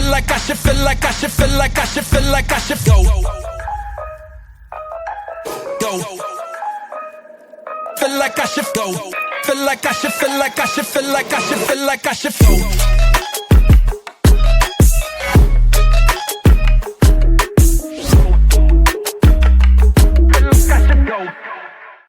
like I should feel like I should feel like I should feel like I should go. Go. Feel like I should go. Feel like I should feel like I should feel like I should feel like I should go.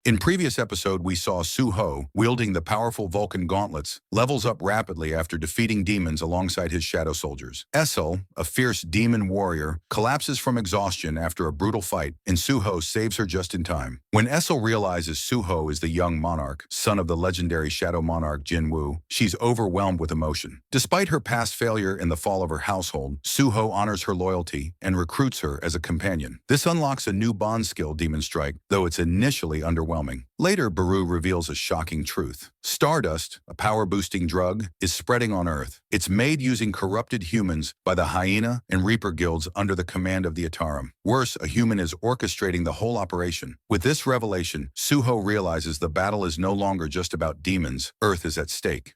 In previous episode, we saw Suho, wielding the powerful Vulcan gauntlets, levels up rapidly after defeating demons alongside his shadow soldiers. Essel, a fierce demon warrior, collapses from exhaustion after a brutal fight, and Suho saves her just in time. When Essel realizes Suho is the young Monarch, son of the legendary shadow monarch Jin-Woo, she's overwhelmed with emotion. Despite her past failure in the fall of her household, Suho honors her loyalty and recruits her as a companion. This unlocks a new bond skill, Demon Strike, though it's initially underwhelming. Later, Baru reveals a shocking truth. Stardust, a power-boosting drug, is spreading on Earth. It's made using corrupted humans by the Hyena and Reaper guilds under the command of the Ataram. Worse, a human is orchestrating the whole operation. With this revelation, Suho realizes the battle is no longer just about demons. Earth is at stake.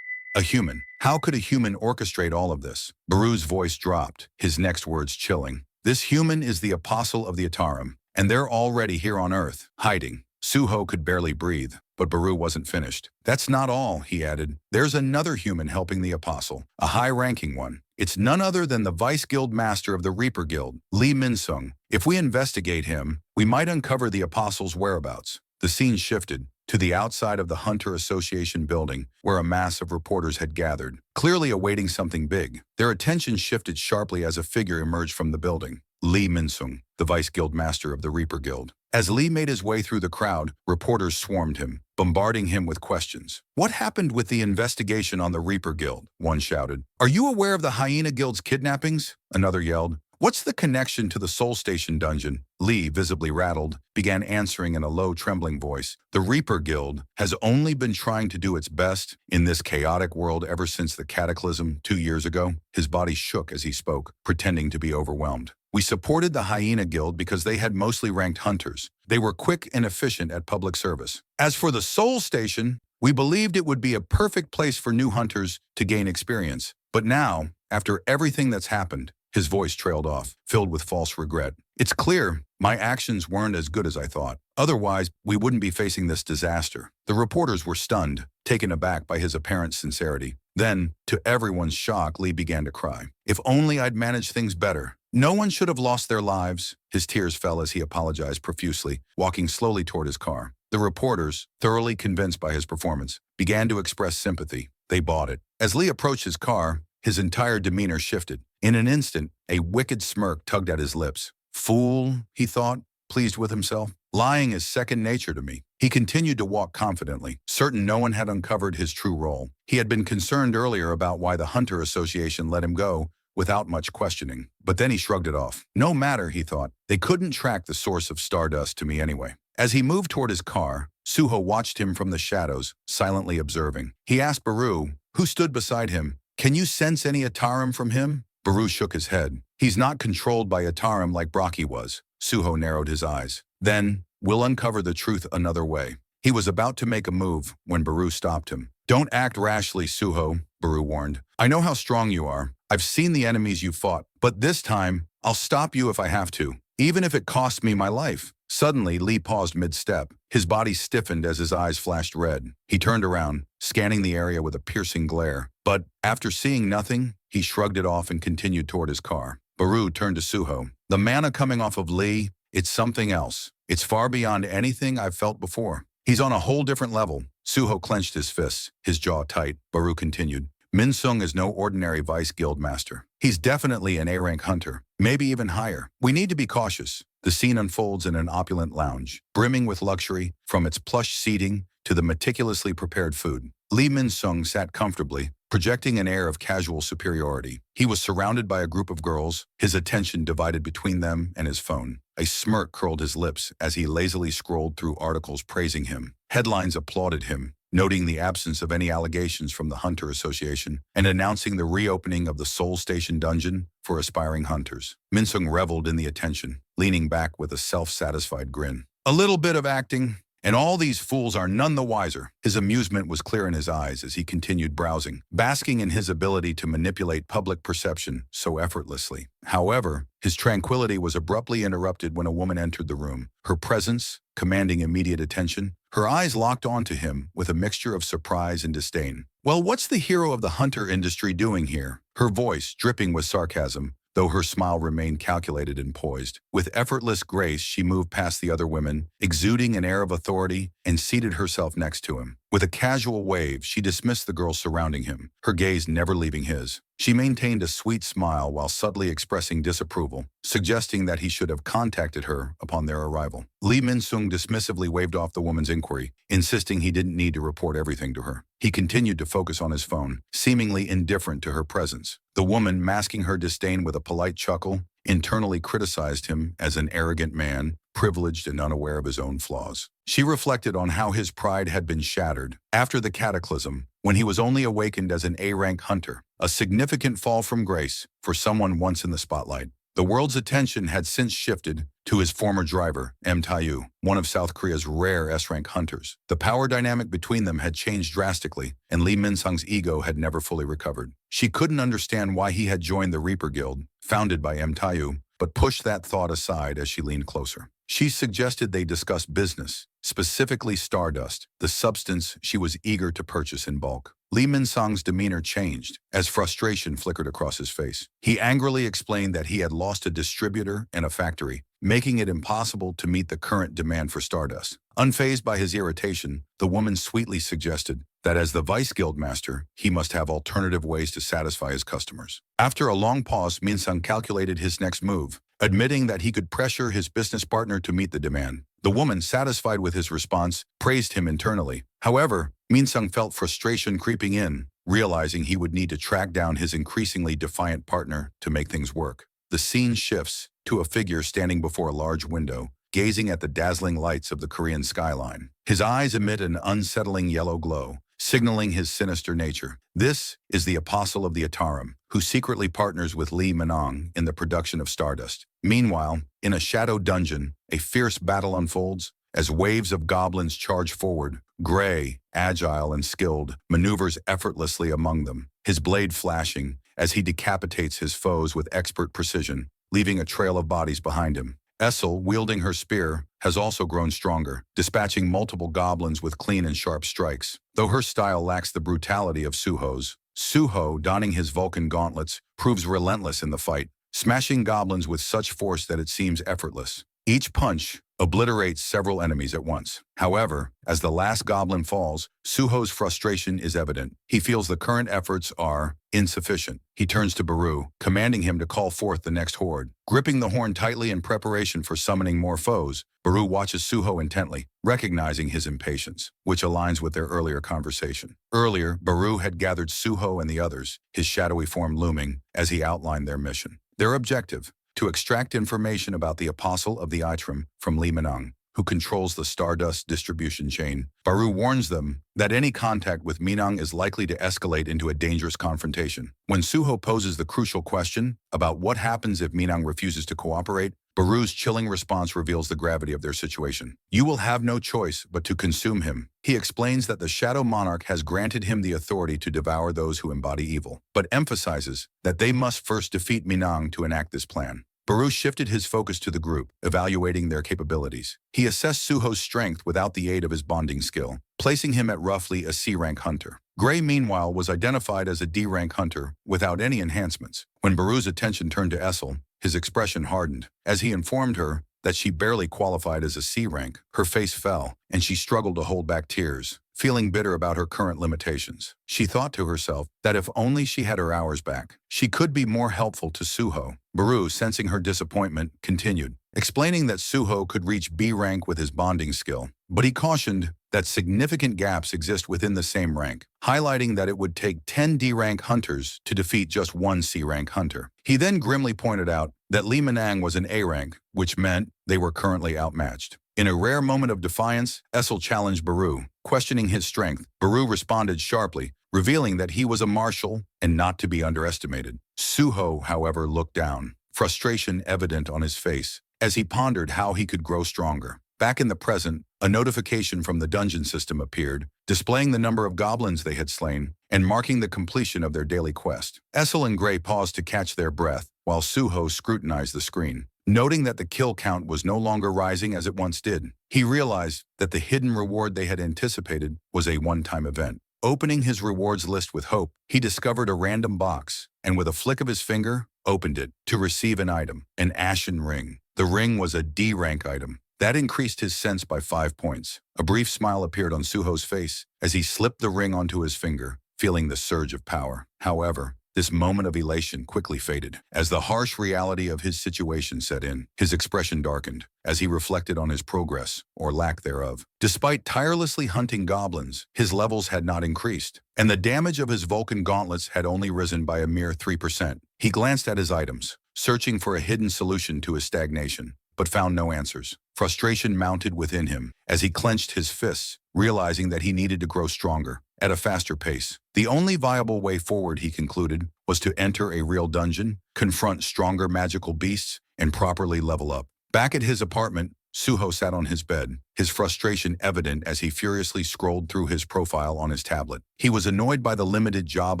A human. How could a human orchestrate all of this? Baru's voice dropped, his next words chilling. This human is the apostle of the Ataram. And they're already here on Earth, hiding. Suho could barely breathe, but Baru wasn't finished. That's not all, he added. There's another human helping the Apostle, a high-ranking one. It's none other than the Vice Guild Master of the Reaper Guild, Lee Min-sung. If we investigate him, we might uncover the Apostle's whereabouts. The scene shifted to the outside of the Hunter Association building, where a mass of reporters had gathered, clearly awaiting something big. Their attention shifted sharply as a figure emerged from the building. Lee Min-sung, the Vice Guild Master of the Reaper Guild. As Lee made his way through the crowd, reporters swarmed him, bombarding him with questions. What happened with the investigation on the Reaper Guild? One shouted. Are you aware of the Hyena Guild's kidnappings? Another yelled. What's the connection to the Soul Station dungeon? Lee, visibly rattled, began answering in a low, trembling voice. The Reaper Guild has only been trying to do its best in this chaotic world ever since the cataclysm 2 years ago. His body shook as he spoke, pretending to be overwhelmed. We supported the Hyena Guild because they had mostly ranked hunters. They were quick and efficient at public service. As for the Soul Station, we believed it would be a perfect place for new hunters to gain experience. But now, after everything that's happened, his voice trailed off, filled with false regret. It's clear my actions weren't as good as I thought. Otherwise, we wouldn't be facing this disaster. The reporters were stunned, taken aback by his apparent sincerity. Then, to everyone's shock, Lee began to cry. If only I'd managed things better. No one should have lost their lives. His tears fell as he apologized profusely, walking slowly toward his car. The reporters, thoroughly convinced by his performance, began to express sympathy. They bought it. As Lee approached his car, his entire demeanor shifted. In an instant, a wicked smirk tugged at his lips. Fool, he thought, pleased with himself. Lying is second nature to me. He continued to walk confidently, certain no one had uncovered his true role. He had been concerned earlier about why the Hunter Association let him go without much questioning. But then he shrugged it off. No matter, he thought. They couldn't track the source of Stardust to me anyway. As he moved toward his car, Suho watched him from the shadows, silently observing. He asked Baru, who stood beside him, can you sense any Ataram from him? Baru shook his head. He's not controlled by Ataram like Braki was. Suho narrowed his eyes. Then, we'll uncover the truth another way. He was about to make a move when Baru stopped him. Don't act rashly, Suho, Baru warned. I know how strong you are. I've seen the enemies you fought, but this time, I'll stop you if I have to, even if it costs me my life. Suddenly, Lee paused mid-step. His body stiffened as his eyes flashed red. He turned around, scanning the area with a piercing glare. But after seeing nothing, he shrugged it off and continued toward his car. Baru turned to Suho. The mana coming off of Lee, it's something else. It's far beyond anything I've felt before. He's on a whole different level. Suho clenched his fists, his jaw tight. Baru continued. Min-sung is no ordinary Vice Guild Master. He's definitely an A-rank hunter, maybe even higher. We need to be cautious. The scene unfolds in an opulent lounge, brimming with luxury, from its plush seating to the meticulously prepared food. Lee Min-sung sat comfortably, projecting an air of casual superiority. He was surrounded by a group of girls, his attention divided between them and his phone. A smirk curled his lips as he lazily scrolled through articles praising him. Headlines applauded him, noting the absence of any allegations from the Hunter Association and announcing the reopening of the Soul Station dungeon for aspiring hunters. Min-sung reveled in the attention, leaning back with a self-satisfied grin. A little bit of acting, And all these fools are none the wiser. His amusement was clear in his eyes as he continued browsing, basking in his ability to manipulate public perception so effortlessly. However, his tranquility was abruptly interrupted when a woman entered the room, her presence commanding immediate attention. Her eyes locked onto him with a mixture of surprise and disdain. "Well, what's the hero of the hunter industry doing here?" Her voice dripping with sarcasm, though her smile remained calculated and poised. With effortless grace, she moved past the other women, exuding an air of authority, and seated herself next to him. With a casual wave, she dismissed the girls surrounding him, her gaze never leaving his. She maintained a sweet smile while subtly expressing disapproval, suggesting that he should have contacted her upon their arrival. Lee Min-sung dismissively waved off the woman's inquiry, insisting he didn't need to report everything to her. He continued to focus on his phone, seemingly indifferent to her presence. The woman, masking her disdain with a polite chuckle, internally criticized him as an arrogant man, privileged and unaware of his own flaws. She reflected on how his pride had been shattered after the cataclysm, when he was only awakened as an A-rank hunter, a significant fall from grace for someone once in the spotlight. The world's attention had since shifted to his former driver, Tae-yu, one of South Korea's rare S-rank hunters. The power dynamic between them had changed drastically, and Lee Min-sung's ego had never fully recovered. She couldn't understand why he had joined the Reaper Guild, founded by Tae-yu, but pushed that thought aside as she leaned closer. She suggested they discuss business, specifically Stardust, the substance she was eager to purchase in bulk. Lee Min-sung's demeanor changed as frustration flickered across his face. He angrily explained that he had lost a distributor and a factory, making it impossible to meet the current demand for Stardust. Unfazed by his irritation, the woman sweetly suggested that as the Vice Guild Master, he must have alternative ways to satisfy his customers. After a long pause, Min-sung calculated his next move, admitting that he could pressure his business partner to meet the demand. The woman, satisfied with his response, praised him internally. However, Min-sung felt frustration creeping in, realizing he would need to track down his increasingly defiant partner to make things work. The scene shifts to a figure standing before a large window, gazing at the dazzling lights of the Korean skyline. His eyes emit an unsettling yellow glow, signaling his sinister nature. This is the Apostle of the Ataram, who secretly partners with Lee Min-sung in the production of Stardust. Meanwhile, in a shadow dungeon, a fierce battle unfolds as waves of goblins charge forward. Gray, agile and skilled, maneuvers effortlessly among them, his blade flashing as he decapitates his foes with expert precision, leaving a trail of bodies behind him. Essel, wielding her spear, has also grown stronger, dispatching multiple goblins with clean and sharp strikes. Though her style lacks the brutality of Suho's, Suho, donning his Vulcan gauntlets, proves relentless in the fight, smashing goblins with such force that it seems effortless. Each punch obliterates several enemies at once. However, as the last goblin falls, Suho's frustration is evident. He feels the current efforts are insufficient. He turns to Baru, commanding him to call forth the next horde. Gripping the horn tightly in preparation for summoning more foes, Baru watches Suho intently, recognizing his impatience, which aligns with their earlier conversation. Earlier, Baru had gathered Suho and the others, his shadowy form looming, as he outlined their mission. Their objective: to extract information about the Apostle of the Aitaram from Lee Min-sung, who controls the Stardust distribution chain. Baru warns them that any contact with Min-sung is likely to escalate into a dangerous confrontation. When Suho poses the crucial question about what happens if Min-sung refuses to cooperate, Baru's chilling response reveals the gravity of their situation. "You will have no choice but to consume him." He explains that the Shadow Monarch has granted him the authority to devour those who embody evil, but emphasizes that they must first defeat Min-sung to enact this plan. Baru shifted his focus to the group, evaluating their capabilities. He assessed Suho's strength without the aid of his bonding skill, placing him at roughly a C-rank hunter. Gray, meanwhile, was identified as a D-rank hunter without any enhancements. When Baru's attention turned to Essel, his expression hardened. As he informed her that she barely qualified as a C-rank, her face fell, and she struggled to hold back tears, feeling bitter about her current limitations. She thought to herself that if only she had her hours back, she could be more helpful to Suho. Baru, sensing her disappointment, continued, explaining that Suho could reach B rank with his bonding skill, but he cautioned that significant gaps exist within the same rank, highlighting that it would take 10 D-rank hunters to defeat just one C-rank hunter. He then grimly pointed out that Lee Min-sung was an A rank, which meant they were currently outmatched. In a rare moment of defiance, Essel challenged Baru, questioning his strength. Baru responded sharply, revealing that he was a martial and not to be underestimated. Suho, however, looked down, frustration evident on his face, as he pondered how he could grow stronger. Back in the present, a notification from the dungeon system appeared, displaying the number of goblins they had slain and marking the completion of their daily quest. Essel and Gray paused to catch their breath, while Suho scrutinized the screen. Noting that the kill count was no longer rising as it once did, he realized that the hidden reward they had anticipated was a one-time event. Opening his rewards list with hope, he discovered a random box, and with a flick of his finger, opened it to receive an item, an ashen ring. The ring was a D-rank item. That increased his sense by 5 points. A brief smile appeared on Suho's face as he slipped the ring onto his finger, feeling the surge of power. However, this moment of elation quickly faded. As the harsh reality of his situation set in, his expression darkened as he reflected on his progress, or lack thereof. Despite tirelessly hunting goblins, his levels had not increased, and the damage of his Vulcan gauntlets had only risen by a mere 3%. He glanced at his items, searching for a hidden solution to his stagnation, but found no answers. Frustration mounted within him as he clenched his fists, realizing that he needed to grow stronger, at a faster pace. The only viable way forward, he concluded, was to enter a real dungeon, confront stronger magical beasts, and properly level up. Back at his apartment, Suho sat on his bed, his frustration evident as he furiously scrolled through his profile on his tablet. He was annoyed by the limited job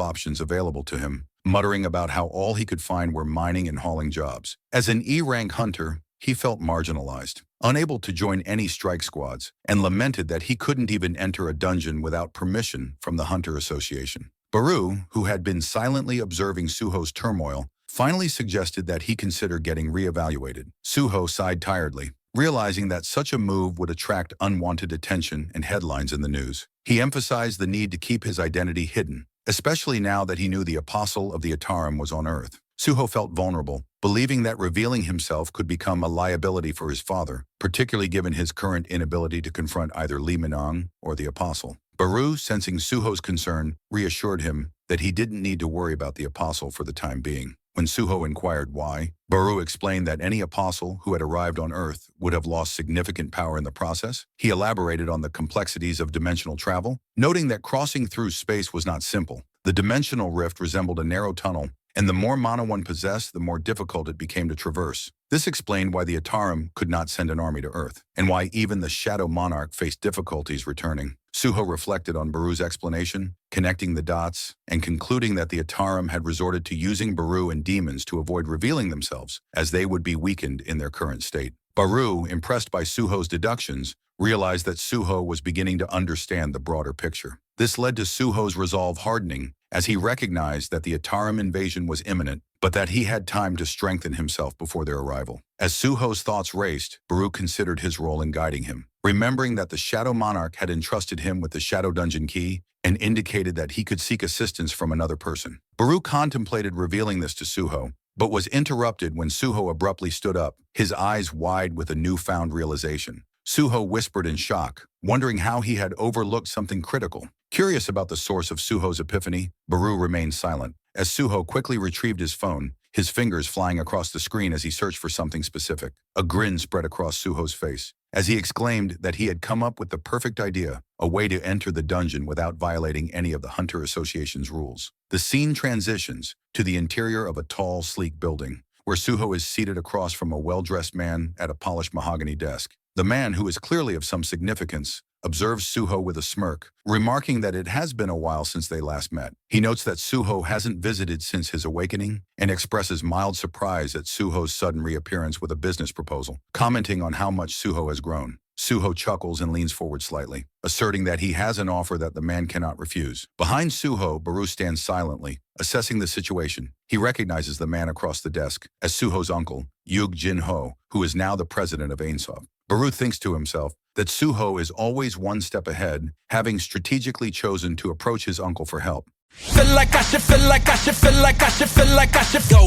options available to him, muttering about how all he could find were mining and hauling jobs. As an E-rank hunter, he felt marginalized, unable to join any strike squads, and lamented that he couldn't even enter a dungeon without permission from the Hunter Association. Baru, who had been silently observing Suho's turmoil, finally suggested that he consider getting reevaluated. Suho sighed tiredly, realizing that such a move would attract unwanted attention and headlines in the news. He emphasized the need to keep his identity hidden, especially now that he knew the Apostle of the Atarim was on Earth. Suho felt vulnerable, believing that revealing himself could become a liability for his father, particularly given his current inability to confront either Li Minang or the Apostle. Baru, sensing Suho's concern, reassured him that he didn't need to worry about the Apostle for the time being. When Suho inquired why, Baru explained that any Apostle who had arrived on Earth would have lost significant power in the process. He elaborated on the complexities of dimensional travel, noting that crossing through space was not simple. The dimensional rift resembled a narrow tunnel, and the more mana one possessed, the more difficult it became to traverse. This explained why the Atarim could not send an army to Earth, and why even the Shadow Monarch faced difficulties returning. Suho reflected on Baru's explanation, connecting the dots, and concluding that the Atarim had resorted to using Baru and demons to avoid revealing themselves, as they would be weakened in their current state. Baru, impressed by Suho's deductions, realized that Suho was beginning to understand the broader picture. This led to Suho's resolve hardening, as he recognized that the Atarim invasion was imminent, but that he had time to strengthen himself before their arrival. As Suho's thoughts raced, Baru considered his role in guiding him, remembering that the Shadow Monarch had entrusted him with the Shadow Dungeon key and indicated that he could seek assistance from another person. Baru contemplated revealing this to Suho, but was interrupted when Suho abruptly stood up, his eyes wide with a newfound realization. Suho whispered in shock, wondering how he had overlooked something critical. Curious about the source of Suho's epiphany, Baru remained silent. As Suho quickly retrieved his phone, his fingers flying across the screen as he searched for something specific. A grin spread across Suho's face, as he exclaimed that he had come up with the perfect idea, a way to enter the dungeon without violating any of the Hunter Association's rules. The scene transitions to the interior of a tall, sleek building, where Suho is seated across from a well-dressed man at a polished mahogany desk. The man, who is clearly of some significance, observes Suho with a smirk, remarking that it has been a while since they last met. He notes that Suho hasn't visited since his awakening and expresses mild surprise at Suho's sudden reappearance with a business proposal, commenting on how much Suho has grown. Suho chuckles and leans forward slightly, asserting that he has an offer that the man cannot refuse. Behind Suho, Baru stands silently, assessing the situation. He recognizes the man across the desk as Suho's uncle, Jin-Woo, who is now the president of Ainsop. Baru thinks to himself that Suho is always one step ahead, having strategically chosen to approach his uncle for help. Feel like I should, feel like I should, feel like I should, feel like I should go.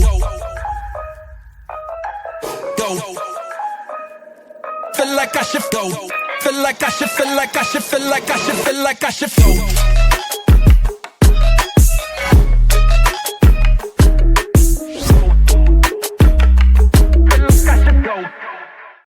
Go. Feel like I should go. Feel like I should, feel like I should, feel like I should, feel like I should go.